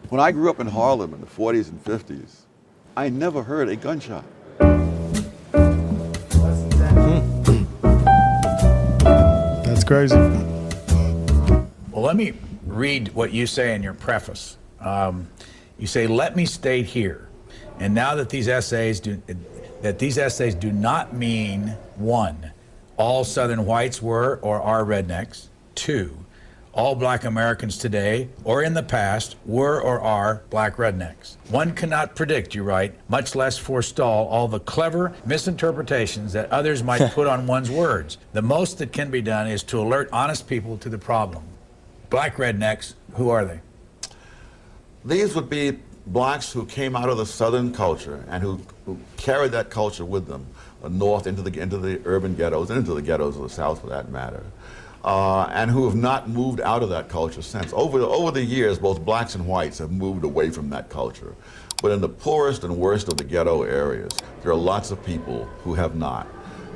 When I grew up in Harlem in the 40s and 50s, I never heard a gunshot. That's crazy. Well, let me read what you say in your preface. You say, "Let me state here, and now that these essays do not mean one, all Southern whites were or are rednecks. Two, all black Americans today or in the past were or are black rednecks. One cannot predict," you write, "much less forestall all the clever misinterpretations that others might put on one's words. The most that can be done is to alert honest people to the problem." Black rednecks, who are they? These would be blacks who came out of the Southern culture and who carried that culture with them north into the urban ghettos and into the ghettos of the South for that matter. And who have not moved out of that culture since. Over the years, both blacks and whites have moved away from that culture. But in the poorest and worst of the ghetto areas, there are lots of people who have not.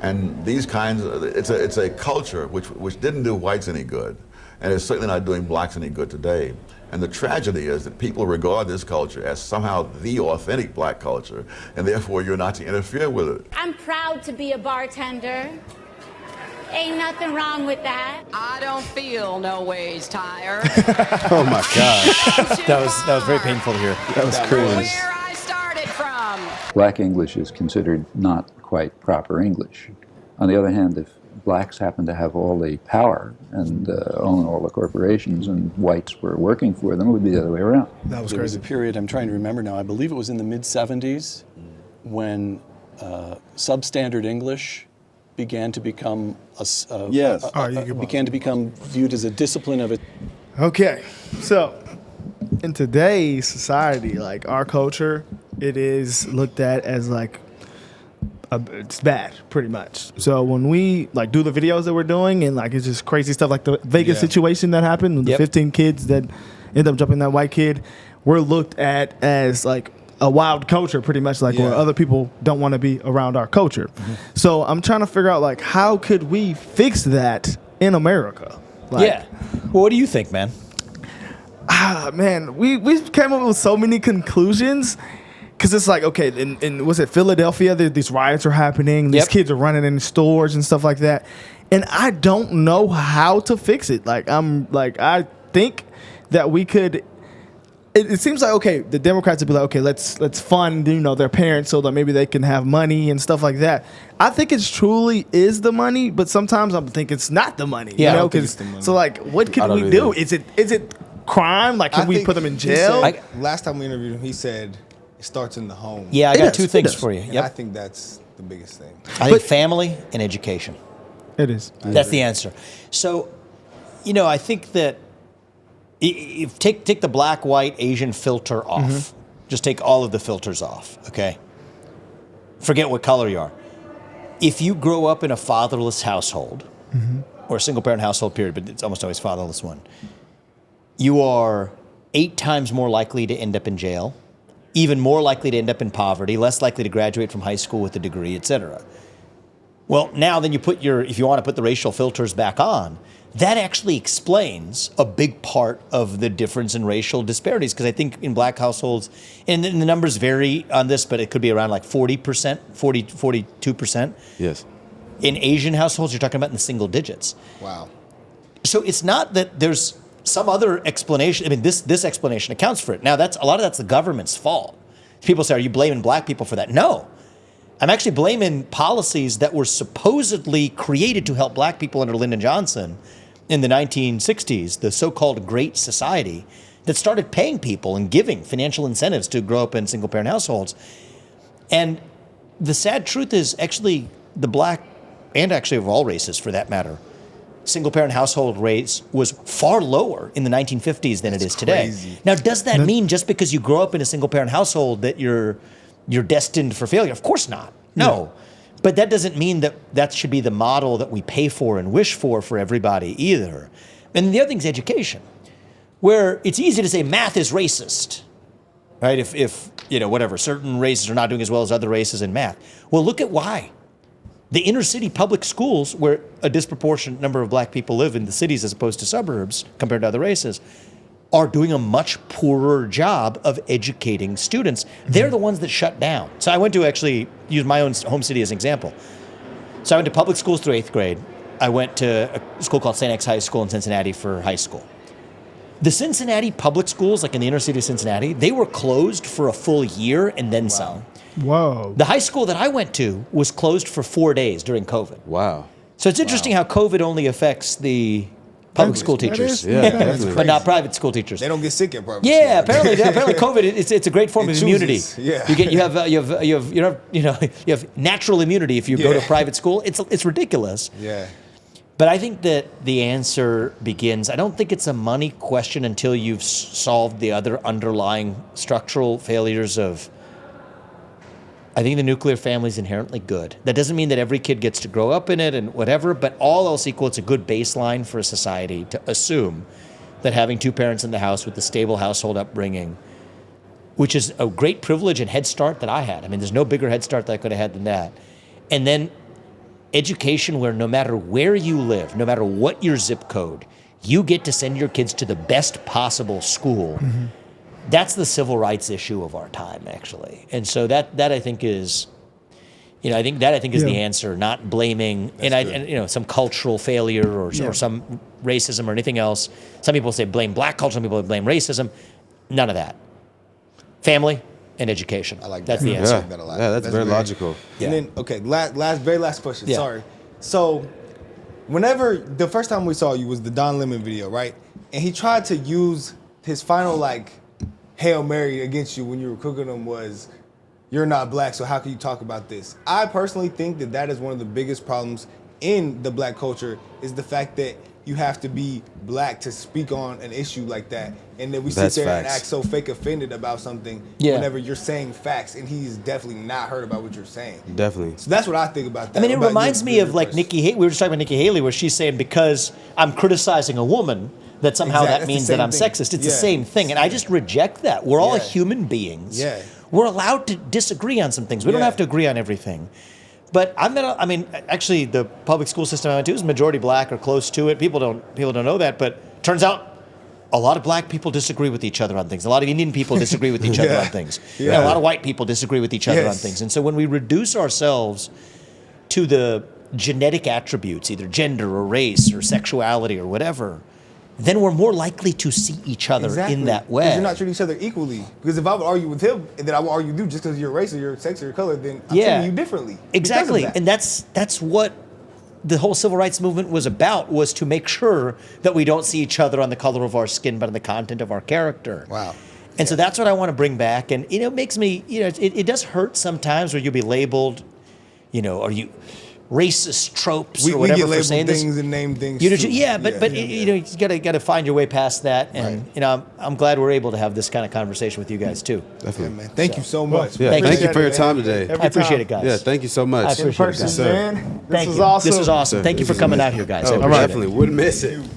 And these kinds it's a culture which didn't do whites any good, and it's certainly not doing blacks any good today. And the tragedy is that people regard this culture as somehow the authentic black culture, and therefore you're not to interfere with it. I'm proud to be a bartender. Ain't nothing wrong with that. I don't feel no ways tired. Oh my God. That was very painful to hear. That was crazy. Where I started from. Black English is considered not quite proper English. On the other hand, if blacks happen to have all the power and own all the corporations and whites were working for them, it would be the other way around. That was There was crazy. a period, I'm trying to remember now, I believe it was in the mid-70s when substandard English began to become Yes. All right, you can began to become viewed as a discipline of it. Okay, so in today's society, like our culture, it is looked at as like it's bad, pretty much. So when we like do the videos that we're doing, and like it's just crazy stuff, like the Vegas situation that happened with the 15 kids that end up jumping that white kid, we're looked at as like a wild culture, pretty much, like where other people don't want to be around our culture. So I'm trying to figure out like how could we fix that in America? Like, Yeah. Well, what do you think, man? Man, we came up with so many conclusions. Because it's like, okay, in was it Philadelphia? These riots are happening. These kids are running in stores and stuff like that. And I don't know how to fix it. I think that we could. It seems like, okay, the Democrats would be like, okay, let's fund, their parents so that maybe they can have money and stuff like that. I think it truly is the money, but sometimes I'm thinking it's not the money. Yeah, I don't think it's the money. So like, what can we do? Is it crime? Like, can we put them in jail? Last time we interviewed him, he said it starts in the home. Yeah, I got two things for you. And I think that's the biggest thing. I think family and education. It is. That's the answer. So, I think that if take the black, white, Asian filter off. Just take all of the filters off, okay? Forget what color you are. If you grow up in a fatherless household, or a single-parent household, period, but it's almost always fatherless one, you are 8 times more likely to end up in jail, even more likely to end up in poverty, less likely to graduate from high school with a degree, etc. Well, now then if you want to put the racial filters back on, that actually explains a big part of the difference in racial disparities. Because I think in black households, and the numbers vary on this, but it could be around like 40%, 42%. Yes. In Asian households, you're talking about in the single digits. Wow. So it's not that there's some other explanation. I mean, this explanation accounts for it. Now, a lot of that's the government's fault. People say, are you blaming black people for that? No. I'm actually blaming policies that were supposedly created to help black people under Lyndon Johnson in the 1960s, the so-called Great Society, that started paying people and giving financial incentives to grow up in single-parent households. And the sad truth is actually the black, and actually of all races for that matter, single-parent household rates was far lower in the 1950s than it is today. Crazy. Now, does that mean just because you grow up in a single-parent household that you're destined for failure? Of course not. No. But that doesn't mean that should be the model that we pay for and wish for everybody either. And the other thing is education, where it's easy to say math is racist, right? If whatever, certain races are not doing as well as other races in math. Well, look at why. The inner city public schools, where a disproportionate number of black people live in the cities as opposed to suburbs compared to other races, are doing a much poorer job of educating students. They're the ones that shut down. So I went to actually use my own home city as an example. So I went to public schools through 8th grade. I went to a school called St. X High School in Cincinnati for high school. The Cincinnati public schools, like in the inner city of Cincinnati, they were closed for a full year and then some. Whoa. The high school that I went to was closed for 4 days during COVID. Wow. So it's interesting how COVID only affects the public school teachers, Yeah, definitely. but not private school teachers. They don't get sick in public. Yeah, school. apparently COVID it's a great form It of immunity. chooses, yeah. You have natural immunity if you go to Yeah. private school. It's ridiculous. Yeah. But I think that the answer begins. I don't think it's a money question until you've solved the other underlying structural failures of. I think the nuclear family is inherently good. That doesn't mean that every kid gets to grow up in it and whatever, but all else equal, it's a good baseline for a society to assume that having two parents in the house with a stable household upbringing, which is a great privilege and head start that I had. I mean, there's no bigger head start that I could have had than that. And then education where no matter where you live, no matter what your zip code, you get to send your kids to the best possible school. Mm-hmm. That's the civil rights issue of our time, actually. And so that I think is, I think is the answer, not blaming some cultural failure or some racism or anything else. Some people say blame black culture, some people blame racism. None of that. Family and education. I like that's that. the answer. I like that a lot. Yeah, that's very logical. Yeah. And then, okay, very last question. Yeah. Sorry. So, whenever the first time we saw you was the Don Lemon video, right? And he tried to use his final Hail Mary against you when you were cooking them was, you're not black, so how can you talk about this? I personally think that is one of the biggest problems in the black culture is the fact that you have to be black to speak on an issue like that. And then we sit there and act so fake offended about something whenever you're saying facts, and he's definitely not heard about what you're saying. Definitely. So that's what I think about that. I mean, it reminds me of Nikki Haley. We were just talking about Nikki Haley, where she's saying because I'm criticizing a woman, that somehow that means that I'm sexist. It's the same thing. And I just reject that. We're all human beings. Yeah. We're allowed to disagree on some things. We don't have to agree on everything. But actually, the public school system I went to is majority black or close to it. People don't know that, but turns out a lot of black people disagree with each other on things. A lot of Indian people disagree with each other on things. Yeah. And a lot of white people disagree with each other on things. And so when we reduce ourselves to the genetic attributes, either gender or race or sexuality or whatever, then we're more likely to see each other in that way. Because you're not treating each other equally. Because if I would argue with him, and then I would argue with you just because of your race or your sex or your color, then I'm treating you differently. Exactly. And that's what the whole civil rights movement was about, was to make sure that we don't see each other on the color of our skin, but on the content of our character. Wow. And so that's what I want to bring back. And, it makes me, it does hurt sometimes where you'll be labeled, are you racist tropes or whatever for saying this. We get labeled things and name things. You got to find your way past that. And, I'm glad we're able to have this kind of conversation with you guys too. Definitely. Yeah, man. Thank you so much. Yeah, thank you for your time today. I appreciate it, guys. Yeah, thank you so much. I appreciate it, guys. Man, This was awesome. Thank you for coming out here, guys. I Oh, appreciate it. definitely. Wouldn't miss it.